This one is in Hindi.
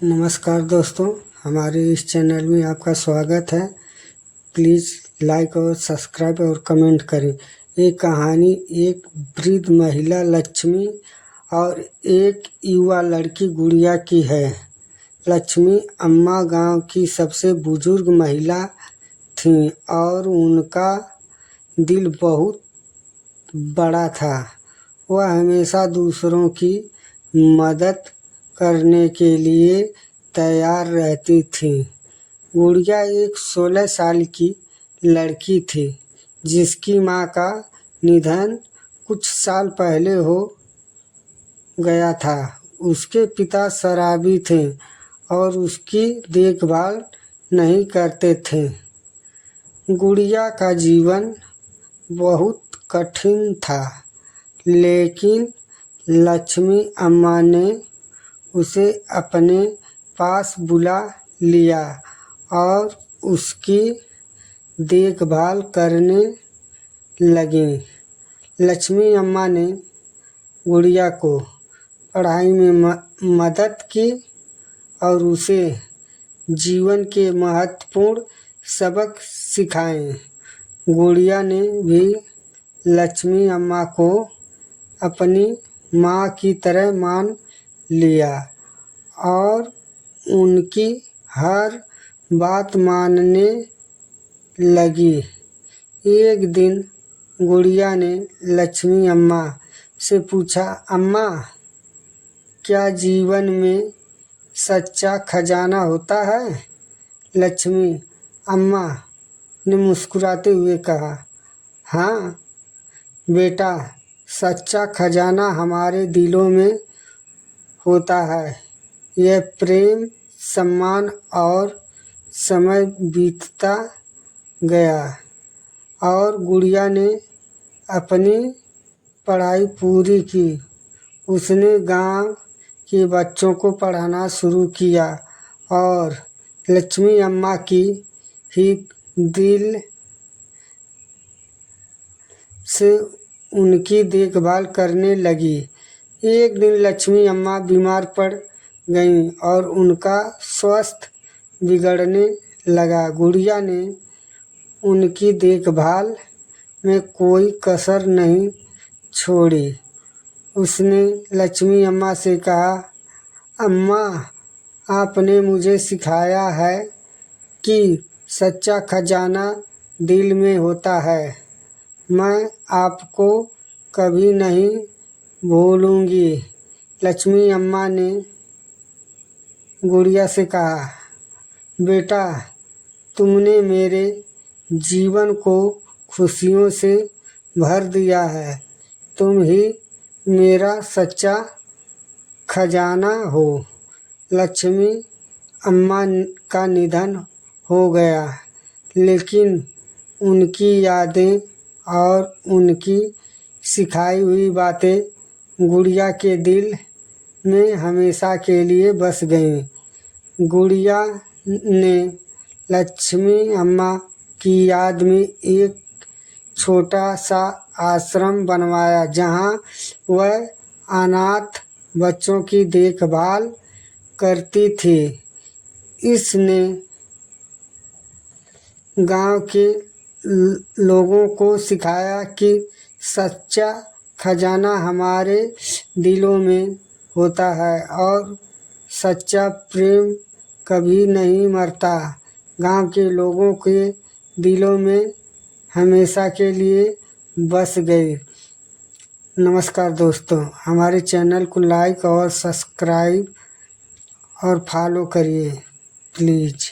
नमस्कार दोस्तों, हमारे इस चैनल में आपका स्वागत है। प्लीज़ लाइक और सब्सक्राइब और कमेंट करें। ये कहानी एक वृद्ध महिला लक्ष्मी और एक युवा लड़की गुड़िया की है। लक्ष्मी अम्मा गांव की सबसे बुजुर्ग महिला थीं और उनका दिल बहुत बड़ा था। वह हमेशा दूसरों की मदद करने के लिए तैयार रहती थी। गुड़िया एक 16 साल की लड़की थी जिसकी माँ का निधन कुछ साल पहले हो गया था। उसके पिता शराबी थे और उसकी देखभाल नहीं करते थे। गुड़िया का जीवन बहुत कठिन था, लेकिन लक्ष्मी अम्मा ने उसे अपने पास बुला लिया और उसकी देखभाल करने लगीं। लक्ष्मी अम्मा ने गुड़िया को पढ़ाई में मदद की और उसे जीवन के महत्वपूर्ण सबक सिखाए। गुड़िया ने भी लक्ष्मी अम्मा को अपनी माँ की तरह मान लिया और उनकी हर बात मानने लगी। एक दिन गुड़िया ने लक्ष्मी अम्मा से पूछा, अम्मा, क्या जीवन में सच्चा खजाना होता है? लक्ष्मी अम्मा ने मुस्कुराते हुए कहा, हाँ बेटा, सच्चा खजाना हमारे दिलों में होता है। यह प्रेम, सम्मान और समय बीतता गया और गुड़िया ने अपनी पढ़ाई पूरी की। उसने गांव के बच्चों को पढ़ाना शुरू किया और लक्ष्मी अम्मा की ही दिल से उनकी देखभाल करने लगी। एक दिन लक्ष्मी अम्मा बीमार पड़ गईं और उनका स्वास्थ्य बिगड़ने लगा। गुड़िया ने उनकी देखभाल में कोई कसर नहीं छोड़ी। उसने लक्ष्मी अम्मा से कहा, अम्मा, आपने मुझे सिखाया है कि सच्चा खजाना दिल में होता है। मैं आपको कभी नहीं भूलूंगी। लक्ष्मी अम्मा ने गुड़िया से कहा, बेटा, तुमने मेरे जीवन को खुशियों से भर दिया है। तुम ही मेरा सच्चा खजाना हो। लक्ष्मी अम्मा का निधन हो गया, लेकिन उनकी यादें और उनकी सिखाई हुई बातें गुड़िया के दिल में हमेशा के लिए बस गईं। गुड़िया ने लक्ष्मी अम्मा की याद में एक छोटा सा आश्रम बनवाया जहां वह अनाथ बच्चों की देखभाल करती थी। इसने गांव के लोगों को सिखाया कि सच्चा खजाना हमारे दिलों में होता है और सच्चा प्रेम कभी नहीं मरता। गांव के लोगों के दिलों में हमेशा के लिए बस गए। नमस्कार दोस्तों, हमारे चैनल को लाइक और सब्सक्राइब और फॉलो करिए प्लीज़।